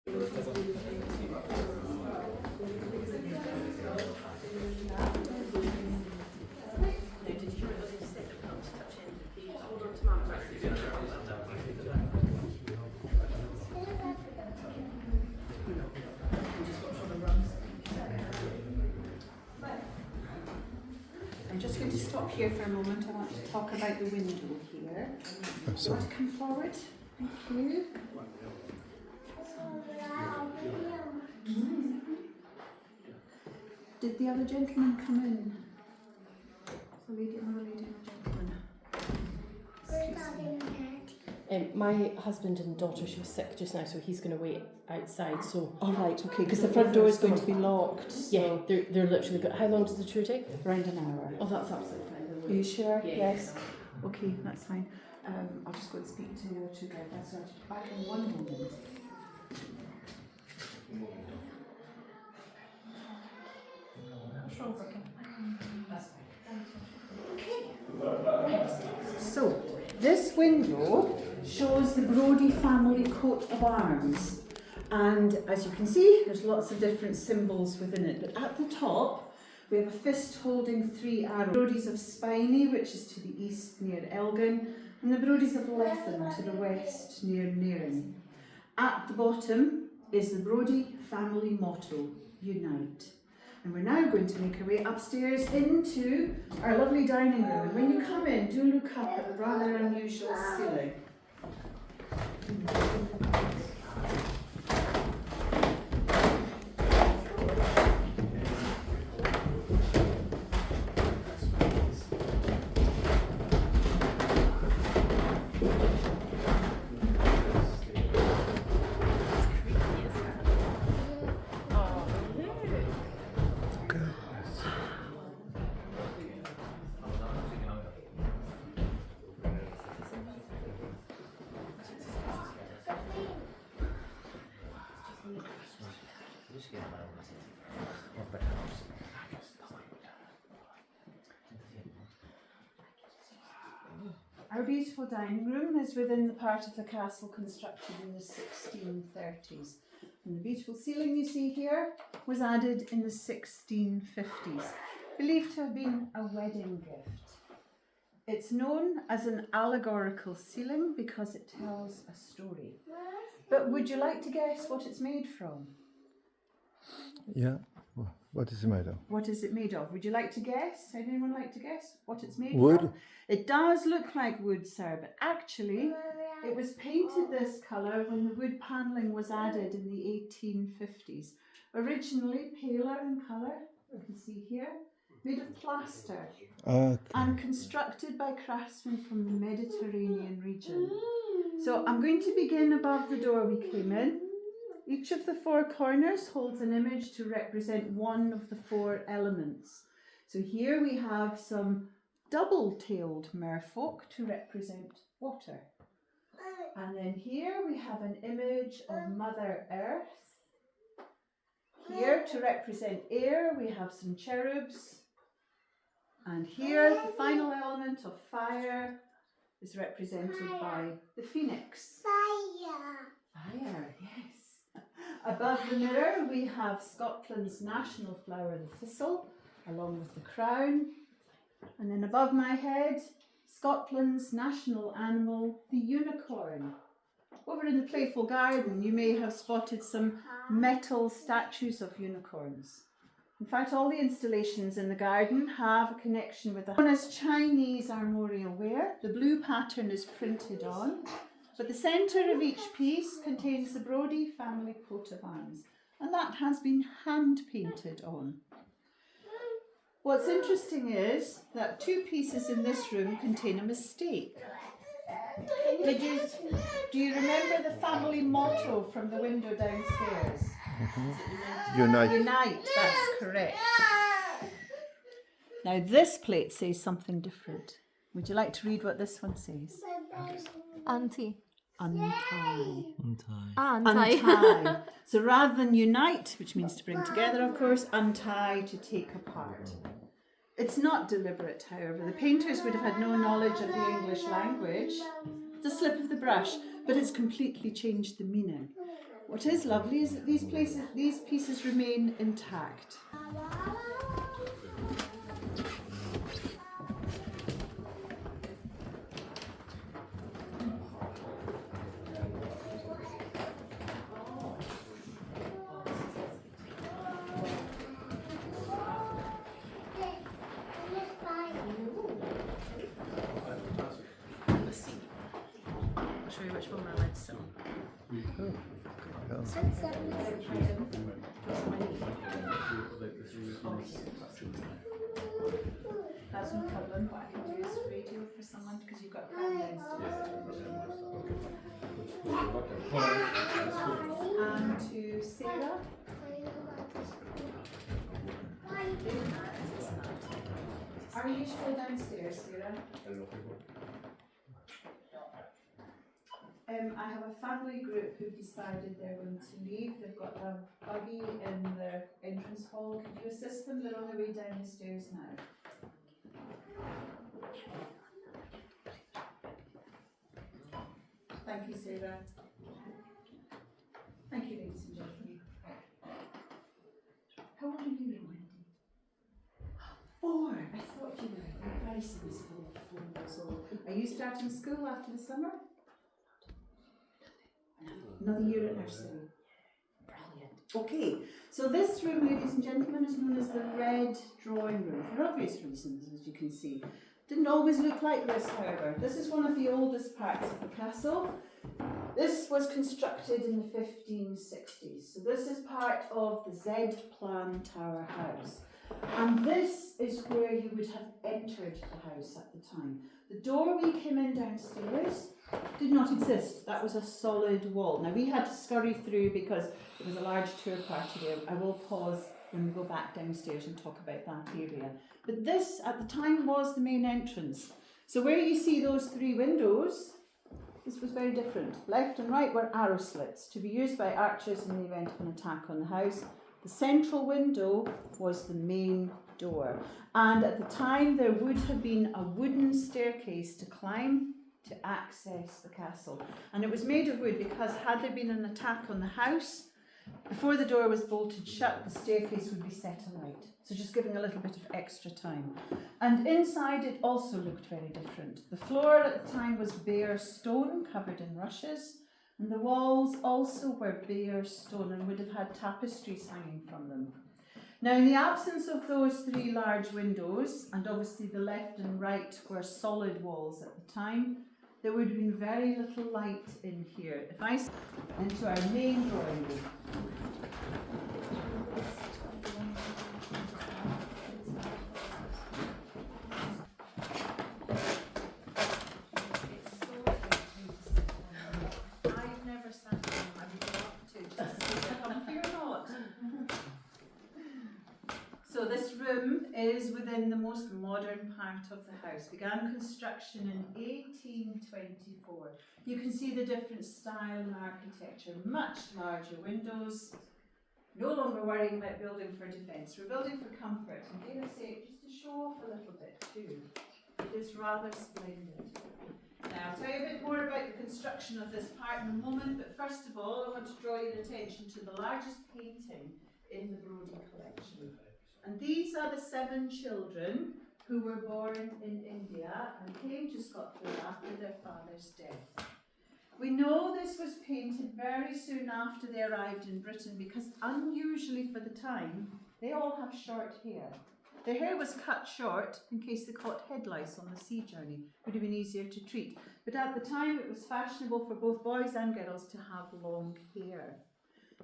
I'm just going to stop here for a moment. I want to talk about the window here. Oh, sorry. Come forward. Thank you. Did the other gentleman come in? Another lady and a gentleman. My husband and daughter, she was sick just now, so he's going to wait outside. So, All right, okay, because the front door is going to be locked. So yeah, they're literally good. How long does the tour take? around an hour. Oh, that's absolutely fine. Are you sure? Yeah. Yes. Okay, that's fine. I'll just go and speak to your two guys. That's right. Back in one moment. What's wrong, Vicky? That's fine. Okay. Right. So, this window shows the Brodie family coat of arms. And as you can see, there's lots of different symbols within it. But at the top, we have a fist holding 3 arrows. Brodies of Spiny, which is to the east near Elgin, and the Brodies of Lethen to the west near Nearing. At the bottom is the Brodie family motto, Unite. And we're now going to make our way upstairs into our lovely dining room. And when you come in, do look up at the rather unusual ceiling. Our beautiful dining room is within the part of the castle constructed in the 1630s. And the beautiful ceiling you see here was added in the 1650s, believed to have been a wedding gift. It's known as an allegorical ceiling because it tells a story. But would you like to guess what it's made from? Yeah. What is it made of? What is it made of? Would you like to guess? Would anyone like to guess what it's made Wood? from? It does look like wood, sir, but actually it was painted this colour when the wood panelling was added in the 1850s. Originally paler in colour, you can see here, made of plaster and constructed by craftsmen from the Mediterranean region. So I'm going to begin above the door we came in. Each of the 4 corners holds an image to represent one of the 4 elements. So here we have some double-tailed merfolk to represent water. And then here we have an image of Mother Earth. Here to represent air we have some cherubs. And here the final element of fire is represented by the phoenix. Fire, yes. Above the mirror we have Scotland's national flower, the thistle, along with the crown. And then above my head, Scotland's national animal, the unicorn. Over in the playful garden you may have spotted some metal statues of unicorns. In fact, all the installations in the garden have a connection with the known as Chinese armorial ware. The blue pattern is printed on. But the centre of each piece contains the Brodie family coat of arms, and that has been hand painted on. What's interesting is that 2 pieces in this room contain a mistake. Do you remember the family motto from the window downstairs? Unite. Unite, that's correct. Now this plate says something different. Would you like to read what this one says? Auntie. Untie. Untie. So rather than unite, which means to bring together, of course, untie, to take apart. It's not deliberate, however. The painters would have had no knowledge of the English language. It's a slip of the brush, but it's completely changed the meaning. What is lovely is that these pieces remain intact. I'll show you which one we're allowed to sit on. That's no problem. What I can do is radio for someone because you've got a plan downstairs. And to Sarah. Are you still downstairs, Sarah? I have a family group who've decided they're going to leave. They've got a buggy in their entrance hall. Could you assist them? They're on their way down the stairs now. Thank you, Sarah. Thank you, ladies and gentlemen. How old are you, Wendy? 4. I thought you were very sensible. 4 years old. Are you starting school after the summer? Another year at nursery. Brilliant. Okay, so this room, ladies and gentlemen, is known as the Red Drawing Room for obvious reasons, as you can see. Didn't always look like this, however. This is one of the oldest parts of the castle. This was constructed in the 1560s. So this is part of the Z-plan Tower House. And this is where you would have entered the house at the time. The door we came in downstairs did not exist. That was a solid wall. Now we had to scurry through because it was a large tour party there. I will pause when we go back downstairs and talk about that area. But this at the time was the main entrance. So where you see those 3 windows, this was very different. Left and right were arrow slits to be used by archers in the event of an attack on the house. The central window was the main door. And at the time there would have been a wooden staircase to climb to access the castle. And it was made of wood because had there been an attack on the house, before the door was bolted shut, the staircase would be set alight. So just giving a little bit of extra time. And inside it also looked very different. The floor at the time was bare stone covered in rushes, and the walls also were bare stone and would have had tapestries hanging from them. Now, in the absence of those 3 large windows, and obviously the left and right were solid walls at the time, there would have been very little light in here. If I into our main drawing room. I've never sat down. I would love to. Just fear not. So this room is within the most modern part of the house. Began construction in 1824. You can see the different style and architecture. Much larger windows. No longer worrying about building for defence. We're building for comfort. And dare I say it, just to show off a little bit too. It is rather splendid. Now I'll tell you a bit more about the construction of this part in a moment, but first of all I want to draw your attention to the largest painting in the Brodie collection. And these are the 7 children who were born in India and came to Scotland after their father's death. We know this was painted very soon after they arrived in Britain because unusually for the time, they all have short hair. Their hair was cut short in case they caught head lice on the sea journey. It would have been easier to treat. But at the time it was fashionable for both boys and girls to have long hair.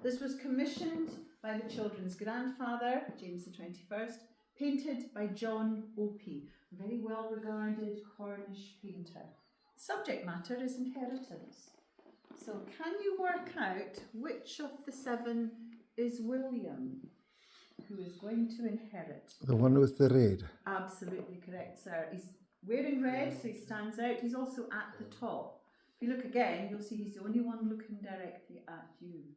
This was commissioned by the children's grandfather, James the 21st, painted by John Opie, a very well regarded Cornish painter. Subject matter is inheritance. So can you work out which of the 7 is William, who is going to inherit? The one with the red. Absolutely correct, sir. He's wearing red, so he stands out. He's also at the top. If you look again, you'll see he's the only one looking directly at you.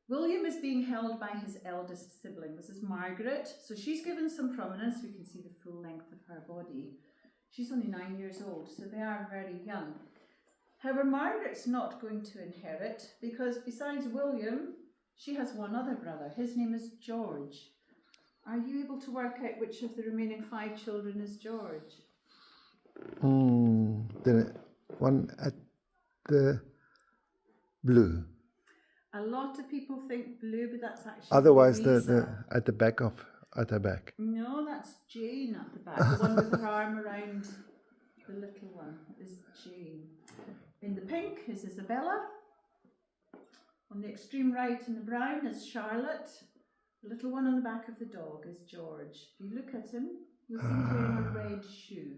William is being held by his eldest sibling. This is Margaret. So she's given some prominence. We can see the full length of her body. She's only 9 years old, so they are very young. However, Margaret's not going to inherit because besides William, she has one other brother. His name is George. Are you able to work out which of the remaining 5 children is George? The one at the blue. A lot of people think blue, but that's actually Otherwise, Louisa. the at the back of at her back. No, that's Jane at the back. The one with her arm around the little one is Jane. In the pink is Isabella. On the extreme right in the brown is Charlotte. The little one on the back of the dog is George. If you look at him, you'll see he's wearing a red shoe.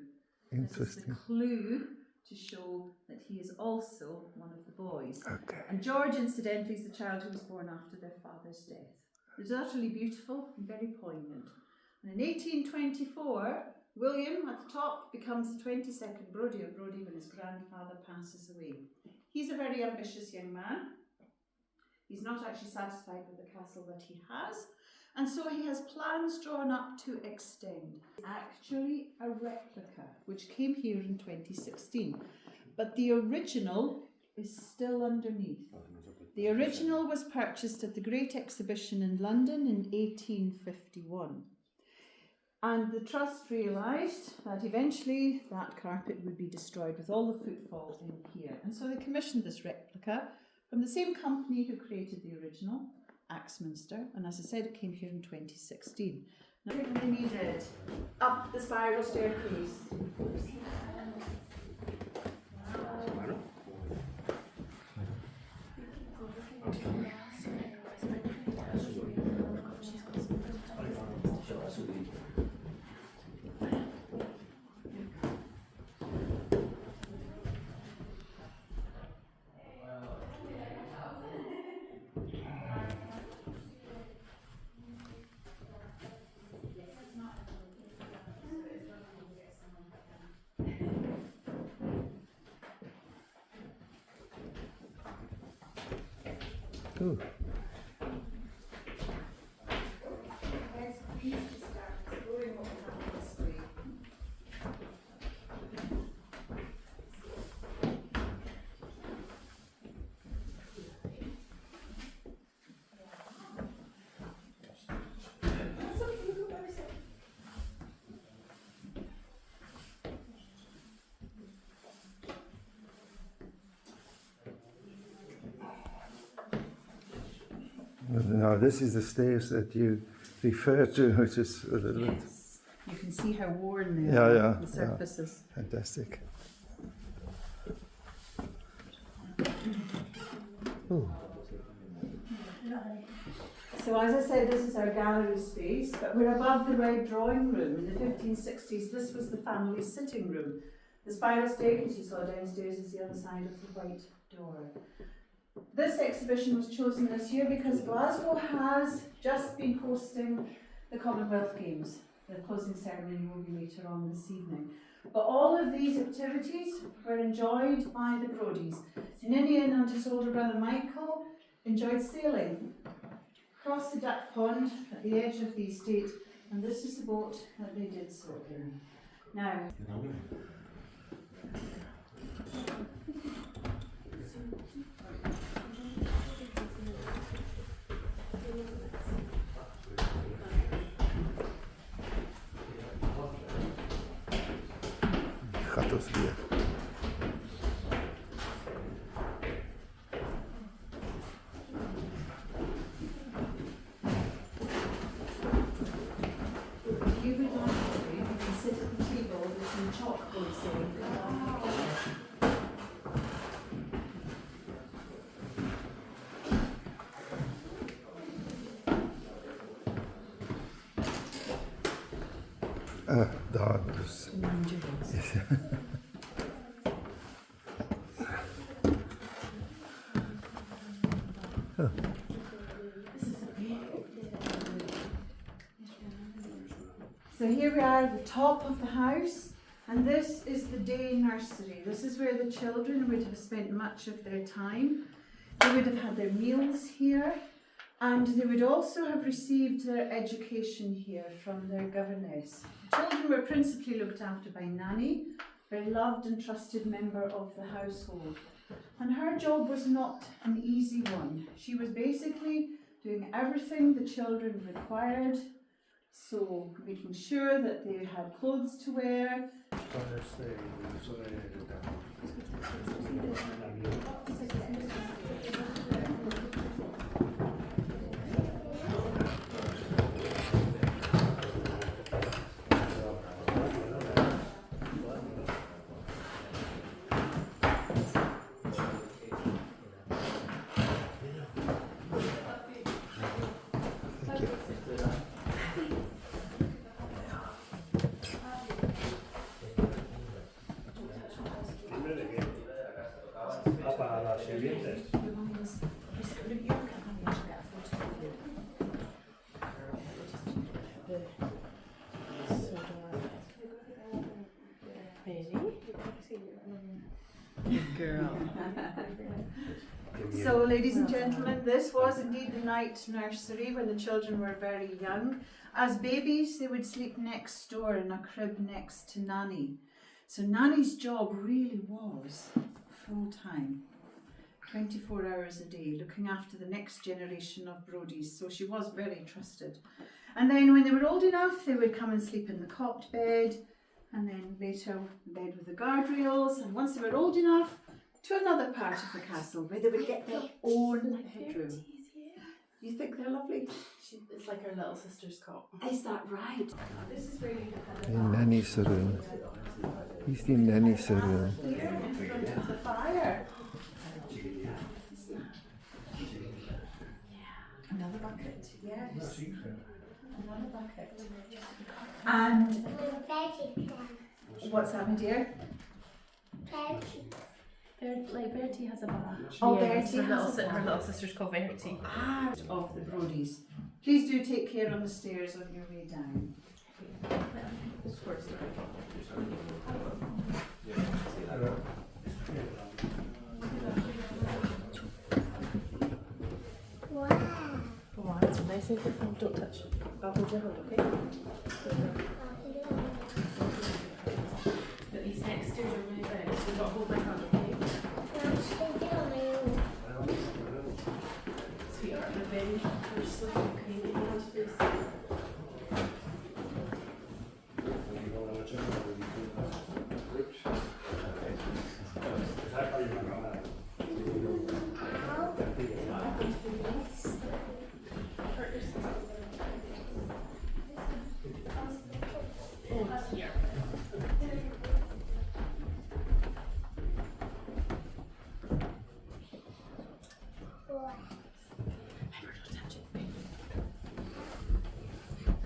This is the Interesting. clue to show that he is also one of the boys. Okay. And George, incidentally, is the child who was born after their father's death. It's utterly beautiful and very poignant. And in 1824, William at the top becomes the 22nd Brodie of Brodie when his grandfather passes away. He's a very ambitious young man. He's not actually satisfied with the castle that he has, and so he has plans drawn up to extend. Actually a replica, which came here in 2016, but the original is still underneath. The original was purchased at the Great Exhibition in London in 1851. And the trust realised that eventually that carpet would be destroyed with all the footfall in here. And so they commissioned this replica from the same company who created the original, Axminster. And as I said, it came here in 2016. Now they needed up the spiral staircase. Ooh. Now this is the stairs that you refer to, which is a little bit Yes. You can see how worn they Yeah, are, yeah, the surfaces. fantastic. Ooh. So as I said, this is our gallery space, but we're above the red drawing room. In the 1560s, this was the family sitting room. The spiral staircase you saw downstairs is the other side of the white door. This exhibition was chosen this year because Glasgow has just been hosting the Commonwealth Games. The closing ceremony will be later on this evening. But all of these activities were enjoyed by the Brodies. Ninian and his older brother Michael enjoyed sailing across the duck pond at the edge of the estate, and this is the boat that they did so in. Now, Gatos weer. if you would like to, you can sit at the table with some chalkboards in. Daar dus. Yes. So here we are at the top of the house, and this is the day nursery. This is where the children would have spent much of their time. They would have had their meals here, and they would also have received their education here from their governess. The children were principally looked after by Nanny, a very loved and trusted member of the household. And her job was not an easy one. She was basically doing everything the children required. So making sure that they had clothes to wear. Good girl. So, ladies and gentlemen, this was indeed the night nursery when the children were very young. As babies, they would sleep next door in a crib next to Nanny. So Nanny's job really was full time, 24 hours a day, looking after the next generation of Brodies. So she was very trusted. And then when they were old enough, they would come and sleep in the copped bed, and then later the bed with the guardrails. And once they were old enough, to another part of the castle where they would get their own bedroom. You think they're lovely? It's like her little sister's cot. Is that right? This is where you have The nanny saloon. He's the nanny saloon. here in front of the fire. Another bucket, yes. Another bucket. And what's that, my dear? Bertie has a bath. Oh, yeah, Bertie her has a her bath. little sister's called Verity. Ah, of the Brodies. Please do take care on the stairs on your way down. Wow, it's a nice and good. Don't touch it. I'll hold your hand, okay? But these next stairs are really big, so you've got to hold my hand, okay? Sweetheart, the very first sleep, okay? Get your hands please.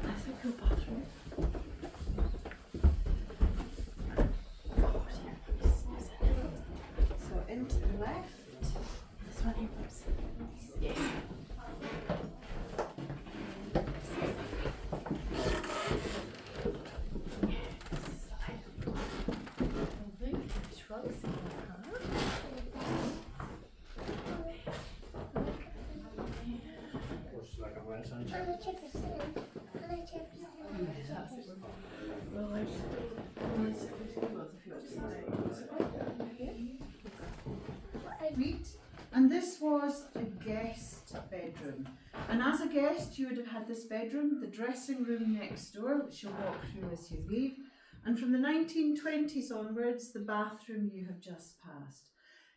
That's a cool bathroom. So into the left. This one here, please. Yes. Neat. And this was a guest bedroom. And as a guest, you would have had this bedroom, the dressing room next door, which you'll walk through as you leave. And from the 1920s onwards, the bathroom you have just passed.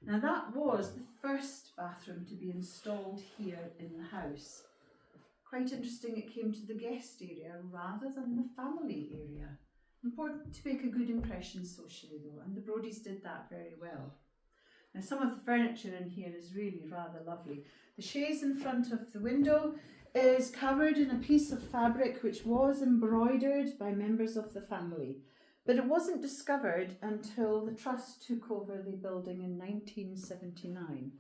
Now that was the first bathroom to be installed here in the house. Quite interesting, it came to the guest area rather than the family area. Important to make a good impression socially though, and the Brodies did that very well. Now some of the furniture in here is really rather lovely. The chaise in front of the window is covered in a piece of fabric which was embroidered by members of the family, but it wasn't discovered until the Trust took over the building in 1979.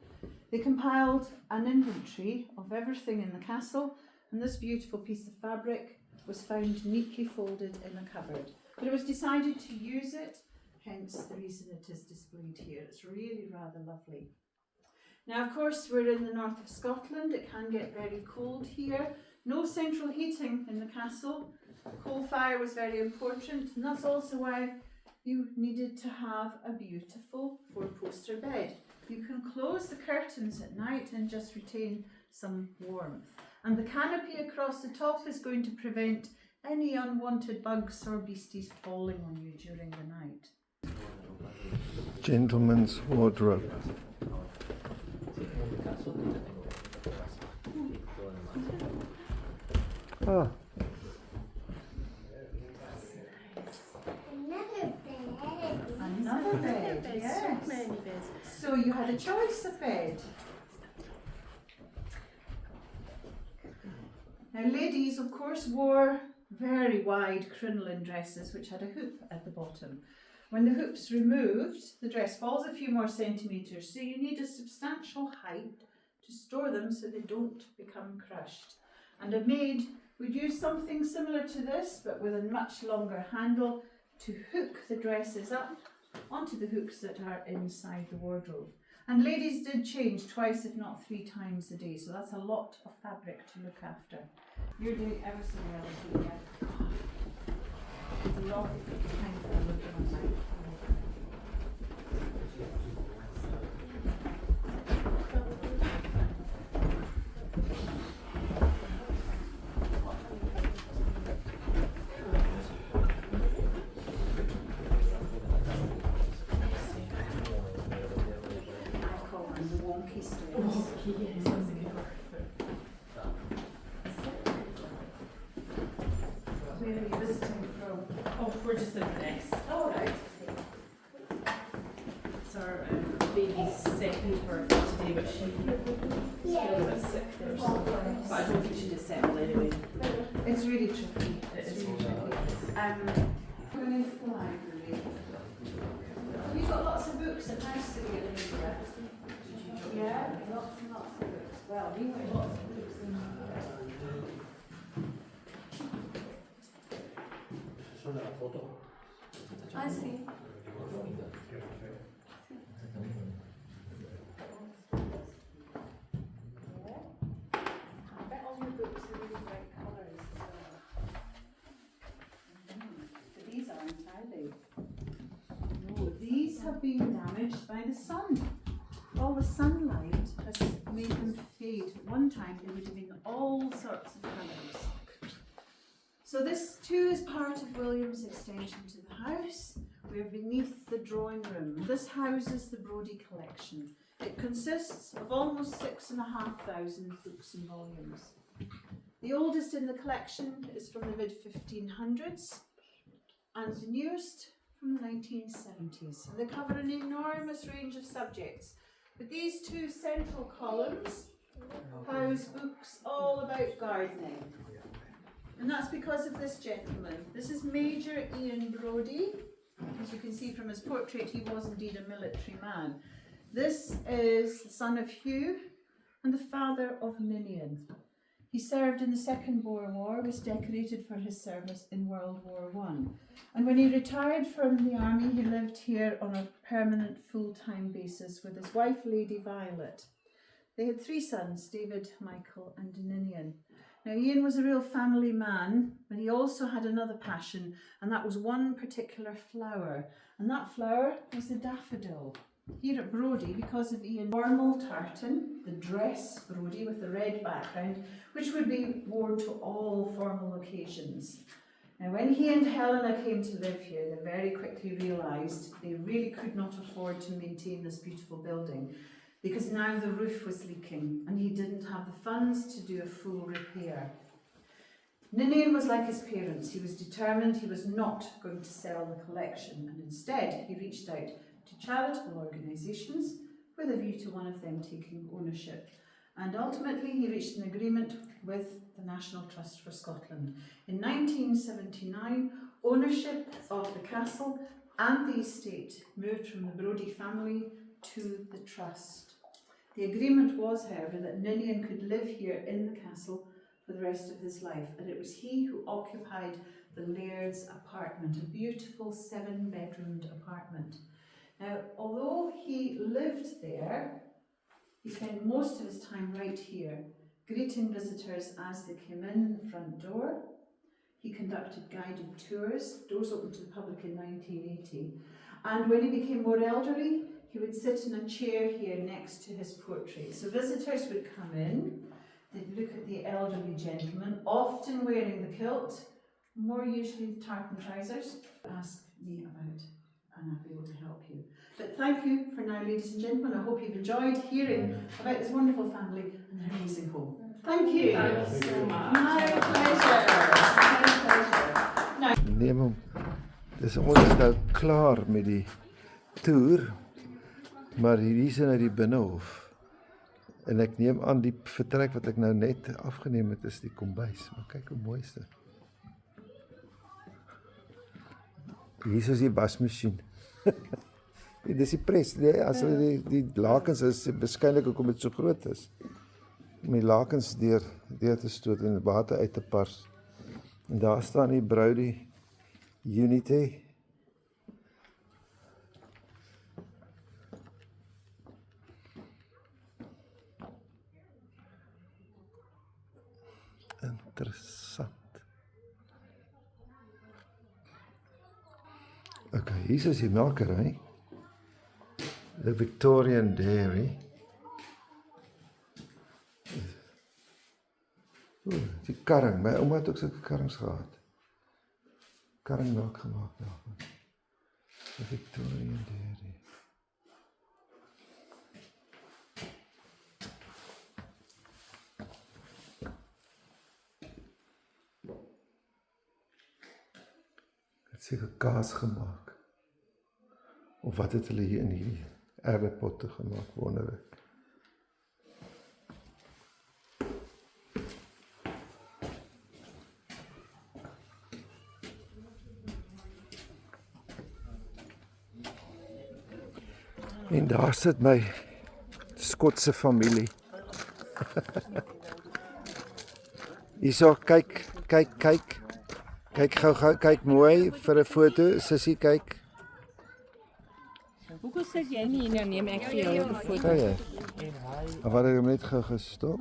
They compiled an inventory of everything in the castle, and this beautiful piece of fabric was found neatly folded in a cupboard. But it was decided to use it, hence the reason it is displayed here. It's really rather lovely. Now, of course, we're in the north of Scotland. It can get very cold here. No central heating in the castle. Coal fire was very important, and that's also why you needed to have a beautiful four-poster bed. you can close the curtains at night and just retain some warmth. And the canopy across the top is going to prevent any unwanted bugs or beasties falling on you during the night. Gentleman's wardrobe. Ah, Another bed, There's yes. so many beds. So you had a choice of bed. Now ladies, of course, wore very wide crinoline dresses which had a hoop at the bottom. When the hoop's removed, the dress falls a few more centimetres, so you need a substantial height to store them so they don't become crushed. And a maid would use something similar to this, but with a much longer handle to hook the dresses up onto the hooks that are inside the wardrobe. And ladies did change twice, if not 3 times a day, so that's a lot of fabric to look after. You're doing ever so well, Julia. It's a lot of time for a look at my life. I call them the wonky stairs. Yes, that's a good word. Where are you visiting from? Oh, we're just in the next. All right. It's our baby's second birthday today, but she feels a bit sick there. So, but I don't think she just settled anyway. It's really tricky. It is really really tricky. Going into the library. Have you got lots of books at house to get in here? Yeah, lots and lots of books. Well, we have lots of books in here. I see. I bet all your books are really bright colours as well. But these aren't, are they? No, these have been damaged by the sun. All the sunlight has made them fade. At one time they would have been all sorts of colours. So this too is part of William's extension to the house. We're beneath the drawing room. This houses the Brodie collection. It consists of almost 6,500 books and volumes. The oldest in the collection is from the mid-1500s and the newest from the 1970s. And they cover an enormous range of subjects. But these 2 central columns house books all about gardening. And that's because of this gentleman. This is Major Ian Brodie. As you can see from his portrait, he was indeed a military man. This is the son of Hugh and the father of Ninian. He served in the Second Boer War, was decorated for his service in World War I. And when he retired from the army, he lived here on a permanent full-time basis with his wife, Lady Violet. They had 3 sons, David, Michael and Ninian. Now Ian was a real family man, but he also had another passion, and that was one particular flower. And that flower was the daffodil. Here at Brodie, because of Ian's formal tartan, the dress Brodie with the red background, which would be worn to all formal occasions. Now when he and Helena came to live here, they very quickly realised they really could not afford to maintain this beautiful building, because now the roof was leaking and he didn't have the funds to do a full repair. Ninian was like his parents. He was determined he was not going to sell the collection, and instead he reached out to charitable organisations with a view to one of them taking ownership. And ultimately he reached an agreement with the National Trust for Scotland. In 1979, ownership of the castle and the estate moved from the Brodie family to the trust. The agreement was, however, that Ninian could live here in the castle for the rest of his life, and it was he who occupied the Laird's apartment, a beautiful 7-bedroomed apartment. Now, although he lived there, he spent most of his time right here, greeting visitors as they came in the front door. He conducted guided tours, doors opened to the public in 1980, and when he became more elderly, he would sit in a chair here next to his portrait. So visitors would come in, they'd look at the elderly gentleman, often wearing the kilt, more usually tartan trousers. Ask me about, and I'll be able to help you. But thank you for now, ladies and gentlemen. I hope you've enjoyed hearing about this wonderful family and their amazing home. Thank you. Thank you so much. My pleasure. My pleasure. Neem hom. Dis ons is nou klaar met die toer, maar hierdie is nou die binnehof. En ek neem aan die vertrek wat ek nou net afgeneem het is die kombuis. Maar kyk hoe mooi is dit. Hier is die wasmasjien. Dis die pres, nee, as die lakens is waarskynlik hoekom dit so groot is. Om die lakens deur te stoot en water uit te pars. En daar staan die Brodie Unity. Interessant. Ok, hier is die melkery. The Victorian Dairy. Die karring, my ouma het ook sulke karrings gehad. Karringmelk gemaak daarvan. The Victorian Dairy. Het seker kaas gemaak. Of wat het hulle hier in hierdie erwepotte gemaak, wonder ek. En daar sit my Skotse familie. Hierso, kyk gou, kyk mooi vir 'n foto, sussie, kyk. Hoekom sit jy nie hier nou neem ek vir jou 'n foto? Kyk jy. Maar wat het hom net gou gestop?